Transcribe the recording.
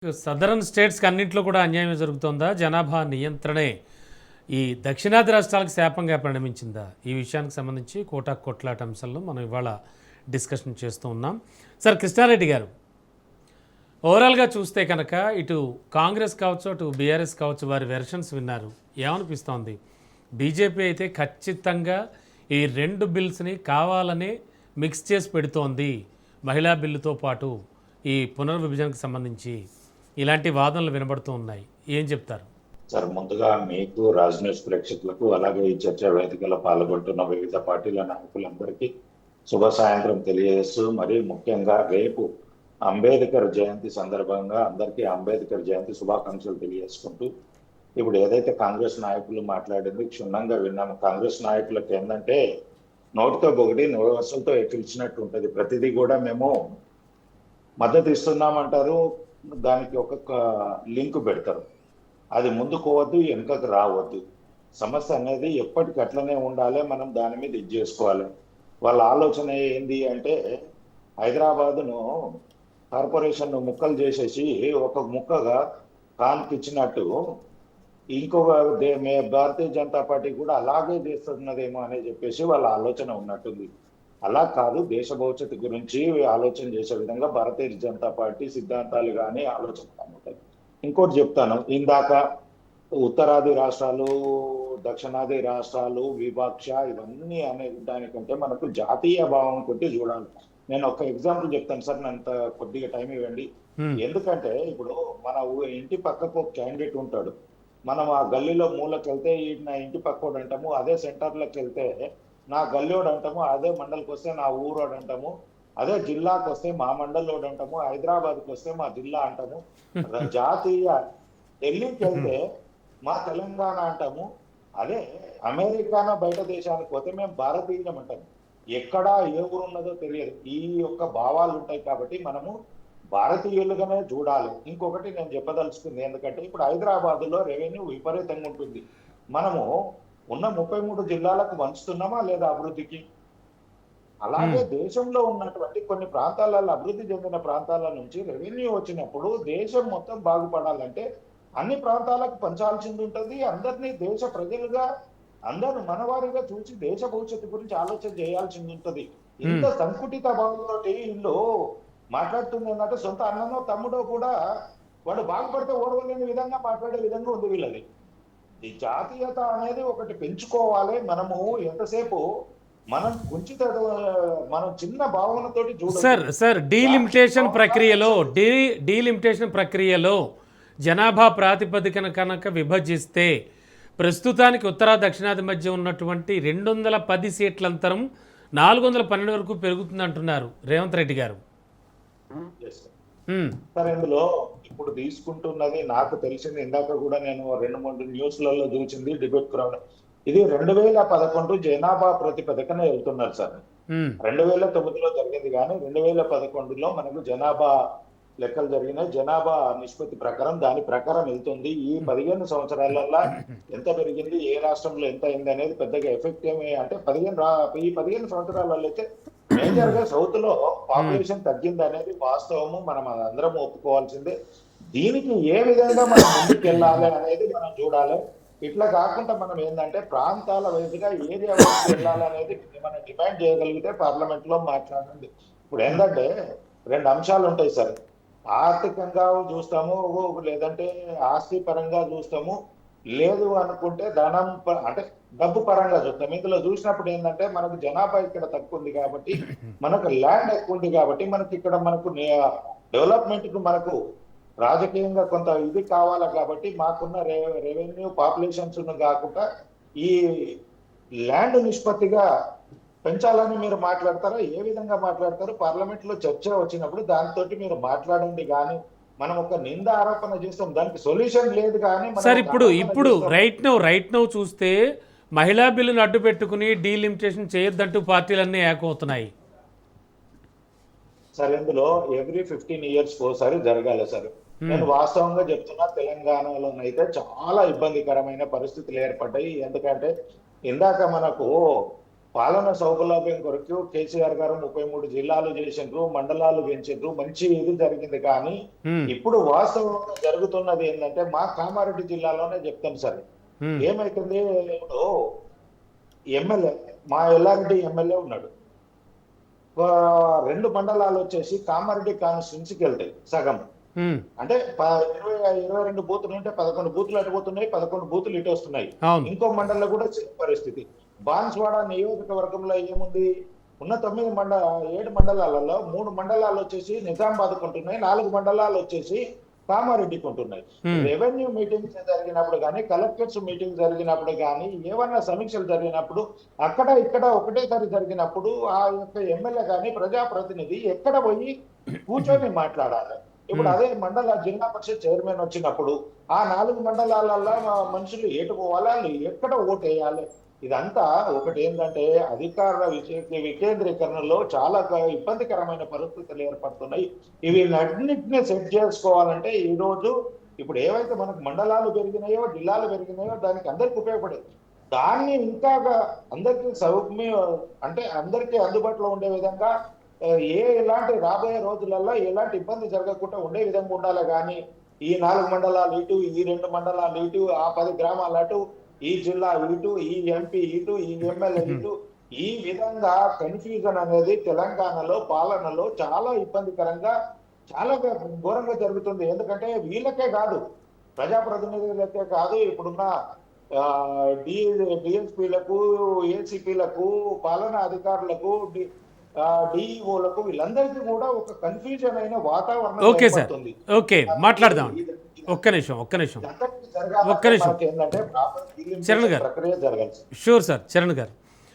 Southern స్టేట్స్కి అన్నింటిలో కూడా అన్యాయం జరుగుతుందా? జనాభా నియంత్రణే ఈ దక్షిణాది రాష్ట్రాలకు శాపంగా పరిణమించిందా? ఈ విషయానికి సంబంధించి కొట్లాట అంశాల్లో మనం ఇవాళ డిస్కషన్ చేస్తూ ఉన్నాం. సార్ కృష్ణారెడ్డి గారు, ఓవరాల్గా చూస్తే కనుక ఇటు కాంగ్రెస్ కావచ్చు, అటు బీఆర్ఎస్ కావచ్చు, వారి వెర్షన్స్ విన్నారు. ఏమనిపిస్తోంది? బీజేపీ అయితే ఖచ్చితంగా ఈ రెండు బిల్స్ని కావాలనే మిక్స్ చేసి పెడుతోంది. మహిళా బిల్లుతో పాటు ఈ పునర్విభజనకు సంబంధించి ఇలాంటి వాదనలు వినబడుతూ ఉన్నాయి. ఏం చెప్తారు సార్? ముందుగా మీకు రాజ్ న్యూస్ ప్రేక్షకులకు, అలాగే ఈ చర్చా వేదికలో పాల్గొంటున్న వివిధ పార్టీల నాయకులందరికీ శుభ సాయంత్రం తెలియజేస్తూ, మరి ముఖ్యంగా రేపు అంబేద్కర్ జయంతి సందర్భంగా అందరికీ అంబేద్కర్ జయంతి శుభాకాంక్షలు తెలియజేసుకుంటూ, ఇప్పుడు ఏదైతే కాంగ్రెస్ నాయకులు మాట్లాడింది క్షుణ్ణంగా విన్నాము. కాంగ్రెస్ నాయకులకు ఏంటంటే నోటితో ఒకటి నోవసలతో ఎక్కించినట్టు ఉంటుంది. ప్రతిదీ కూడా మేము మద్దతు ఇస్తున్నామంటారు, దానికి ఒక లింక్ పెడతారు. అది ముందుకు పోవద్దు, వెనుకకు రావద్దు. సమస్య అనేది ఎప్పటికీ అట్లనే ఉండాలి, మనం దాని మీద ఇది చేసుకోవాలి. వాళ్ళ ఆలోచన ఏంది అంటే హైదరాబాదును కార్పొరేషన్ ముక్కలు చేసేసి ఒక ముక్కగా కాన్కి ఇచ్చినట్టు ఇంకొక భారతీయ జనతా పార్టీ కూడా అలాగే చేస్తున్నదేమో అని చెప్పేసి వాళ్ళ ఆలోచన ఉన్నట్టుంది. అలా కాదు, దేశ భవిష్యత్తు గురించి ఆలోచన చేసే విధంగా భారతీయ జనతా పార్టీ సిద్ధాంతాలు కానీ ఆలోచన కానీ ఉంటాయి. ఇంకోటి చెప్తాను, ఇందాక ఉత్తరాది రాష్ట్రాలు, దక్షిణాది రాష్ట్రాలు, వివక్ష ఇవన్నీ అనే దానికంటే మనకు జాతీయ భావం కొట్టి చూడాలి. నేను ఒక ఎగ్జాంపుల్ చెప్తాను సార్, అంత కొద్దిగా టైం ఇవ్వండి. ఎందుకంటే ఇప్పుడు మన ఇంటి పక్కకు ఒక క్యాండిడేట్ ఉంటాడు. మనం ఆ గల్లీలో మూలకి వెళ్తే నా ఇంటి పక్కోడు అంటాము, అదే సెంటర్లోకి వెళ్తే నా గల్లీోడు అంటాము, అదే మండలికి వస్తే నా ఊరోడు అంటాము, అదే జిల్లాకు వస్తే మా మండలోడు అంటాము, హైదరాబాద్కి వస్తే మా జిల్లా అంటాము, జాతీయ ఢిల్లీకి వెళ్తే మా తెలంగాణ అంటాము, అదే అమెరికానో బయట దేశానికి పోతే మేము భారతీయులం అంటాము. ఎక్కడా ఏ ఊరు ఉన్నదో తెలియదు. ఈ యొక్క భావాలు ఉంటాయి కాబట్టి మనము భారతీయులుగానే చూడాలి. ఇంకొకటి నేను చెప్పదలుచుకుంది, ఎందుకంటే ఇప్పుడు హైదరాబాద్లో రెవెన్యూ విపరీతంగా ఉంటుంది. మనము ఉన్న 33 జిల్లాలకు వంచుతున్నామా లేదా అభివృద్ధికి? అలాగే దేశంలో ఉన్నటువంటి కొన్ని ప్రాంతాలలో అభివృద్ధి చెందిన ప్రాంతాల నుంచి రెవెన్యూ వచ్చినప్పుడు దేశం మొత్తం బాగుపడాలంటే అన్ని ప్రాంతాలకు పంచాల్సింది ఉంటుంది. అందరినీ దేశ ప్రజలుగా, అందరూ మనవారిగా చూసి దేశ భవిష్యత్తు గురించి ఆలోచన చేయాల్సింది ఉంటుంది. ఇంత సంకుటిత భావంతో వీళ్ళు మాట్లాడుతుంది ఏంటంటే సొంత అన్ననో తమ్ముడో కూడా వాడు బాగుపడితే ఓడవలేని విధంగా మాట్లాడే విధంగా ఉంది వీళ్ళది. ఈ జాతీయత అనేది ఒకటి పెంచుకోవాలి. మనము ఎంతసేపు మనం కుంచిత, మనం చిన్న భావనతోటి చూడాలి. సార్ డీలిమిటేషన్ ప్రక్రియలో జనాభా ప్రాతిపదికన కనుక విభజిస్తే ప్రస్తుతానికి ఉత్తర దక్షిణాది మధ్య ఉన్నటువంటి 210 సీట్ల అంతరం 412 వరకు పెరుగుతుంది అంటున్నారు రేవంత్ రెడ్డి గారు. సార్ ఇందులో ఇప్పుడు తీసుకుంటున్నది నాకు తెలిసింది, ఇందాక కూడా నేను 2-3 న్యూస్లలో చూసింది డిబేట్ క్రౌడ్. ఇది 2011 జనాభా ప్రతిపదికన వెళ్తున్నారు సార్. 2009లో జరిగింది, కానీ 2011లో మనకు జనాభా లెక్కలు జరిగినాయి. జనాభా నిష్పత్తి ప్రకారం దాని ప్రకారం వెళ్తుంది. ఈ 15 సంవత్సరాలలో ఎంత పెరిగింది, ఏ రాష్ట్రంలో ఎంత అయింది అనేది పెద్దగా ఎఫెక్ట్ ఏమి అంటే ఈ 15 సంవత్సరాలలో అయితే మేజర్ గా సౌత్ లో పాపులేషన్ తగ్గింది అనేది వాస్తవము, మనం అందరం ఒప్పుకోవాల్సిందే. దీనికి ఏ విధంగా మనం ముందుకు వెళ్ళాలి అనేది మనం చూడాలి. ఇట్లా కాకుండా మనం ఏంటంటే ప్రాంతాల వైపుగా ఏరియా వైపు వెళ్ళాలి అనేది మనం డిమాండ్ చేయగలిగితే పార్లమెంట్ లో మాట్లాడండి. ఇప్పుడు ఏంటంటే 2 అంశాలు ఉంటాయి సార్. ఆర్థికంగా చూస్తాము, లేదంటే ఆస్తి పరంగా చూస్తాము, లేదు అనుకుంటే ధనం అంటే డబ్బు పరంగా చూస్తాం. ఇందులో చూసినప్పుడు ఏంటంటే మనకు జనాభా ఇక్కడ తక్కువ ఉంది కాబట్టి, మనకు ల్యాండ్ ఎక్కువ ఉంది కాబట్టి, మనకి ఇక్కడ మనకు డెవలప్మెంట్ కు మనకు రాజకీయంగా కొంత ఇది కావాలి కాబట్టి మాకున్న రెవెన్యూ పాపులేషన్స్ కాకుండా ఈ ల్యాండ్ నిష్పత్తిగా పెంచాలని మీరు మాట్లాడతారా? ఏ విధంగా మాట్లాడతారు? పార్లమెంట్ లో చర్చ వచ్చినప్పుడు దానితో మీరు మాట్లాడండి. కానీ మనం ఒక నింద ఆరోపణ చేస్తాం, దానికి సొల్యూషన్ లేదు. కానీ సార్ ఇప్పుడు రైట్ నౌ చూస్తే మహిళా బిల్లును అడ్డు పెట్టుకుని డీలిమిటేషన్ చేయొద్దంటూ పార్టీలన్నీ ఏకవుతున్నాయి సార్. ఇందులో ఎవ్రీ 15 years ఒకసారి జరగాలి సార్. నేను వాస్తవంగా చెప్తున్నా, తెలంగాణలోనైతే చాలా ఇబ్బందికరమైన పరిస్థితులు ఏర్పడ్డాయి. ఎందుకంటే ఇందాక మనకు పాలన సౌలభ్యం కొరకు కేసీఆర్ గారు 33 జిల్లాలు చేసిండ్రు, మండలాలు పెంచిండ్రు, మంచి ఇది జరిగింది. కానీ ఉమ్, ఇప్పుడు వాస్తవంగా జరుగుతున్నది ఏంటంటే మా కామారెడ్డి జిల్లాలోనే చెప్తాను సార్. ఉమ్, ఏమైతుంది, ఇప్పుడు ఎమ్మెల్యే మా ఎల్లారెడ్డి ఎమ్మెల్యే ఉన్నాడు. ఆ, 2 మండలాలు వచ్చేసి కామారెడ్డి కాన్స్టిట్యున్సీకి వెళ్తాయి సగం. ఉమ్, అంటే 22 బూతులు ఉంటే 11 బూతులు అటు పోతున్నాయి, 11 బూతులు ఇటు వస్తున్నాయి. అవును. ఇంకో మండలంలో కూడా సేమ్ పరిస్థితి. బాన్స్వాడ నియోజకవర్గంలో ఏముంది, ఉన్న 7 మండలాలలో 3 మండలాలు వచ్చేసి నిజామాబాద్ ఉంటున్నాయి, 4 మండలాలు వచ్చేసి కామారెడ్డికి ఉంటున్నాయి. Hmm. రెవెన్యూ మీటింగ్స్ జరిగినప్పుడు కానీ, కలెక్టర్స్ మీటింగ్ జరిగినప్పుడు కానీ, ఏమన్నా సమీక్షలు జరిగినప్పుడు అక్కడ ఇక్కడ ఒకటేసారి జరిగినప్పుడు ఆ యొక్క ఎమ్మెల్యే కానీ ప్రజాప్రతినిధి ఎక్కడ పోయి కూర్చొని మాట్లాడాలి. ఇప్పుడు అదే మండల జిల్లా పరిషత్ చైర్మన్ వచ్చినప్పుడు ఆ 4 మండలాలలో మనుషులు ఎటు పోవాలి, వాళ్ళు ఎక్కడ ఓటు వేయాలి. ఇదంతా ఒకటి ఏంటంటే అధికారుల వికేంద్రీకరణలో చాలా ఇబ్బందికరమైన పరిస్థితులు ఏర్పడుతున్నాయి. ఇవి అన్నింటినీ సెట్ చేసుకోవాలంటే ఈ రోజు ఇప్పుడు ఏవైతే మనకు మండలాలు పెరిగినాయో, జిల్లాలు పెరిగినాయో దానికి అందరికి ఉపయోగపడేది. దాన్ని ఇంకా అందరికీ అంటే అందరికీ అందుబాటులో ఉండే విధంగా ఎలాంటి రాబోయే రోజులలో ఎలాంటి ఇబ్బంది జరగకుండా ఉండే విధంగా ఉండాలి. కానీ ఈ 4 మండలాలు ఇటు, ఈ 2 మండలాలు ఇటు, ఆ 10 గ్రామాలు అటు, ఈ జిల్లా ఇటు, ఈ ఎంపీ ఇటు, ఈ ఎమ్మెల్యే ఇటు, ఈ విధంగా కన్ఫ్యూజన్ అనేది తెలంగాణలో పాలనలో చాలా ఇబ్బందికరంగా, చాలా ఘోరంగా జరుగుతుంది. ఎందుకంటే వీళ్ళకే కాదు, ప్రజాప్రతినిధులకే కాదు, ఇప్పుడున్న డిఎస్పీలకు, ఏసీపీలకు, పాలనా అధికారులకు, డిఈఓలకు వీళ్ళందరికీ కూడా ఒక కన్ఫ్యూజన్ అయిన వాతావరణం ఓకే సార్, ఏర్పడుతుంది. ఓకే మాట్లాడదాం. ఒక్క నిమిషం ఒక్క నిమిషం జరగాలంటే ఒక్క నిమిషం. మనకి ఏంటంటే ప్రాపర్ చరణ్ గారు. ప్రక్రియ జరగాలి. షూర్ సార్, చరణ్ గారు.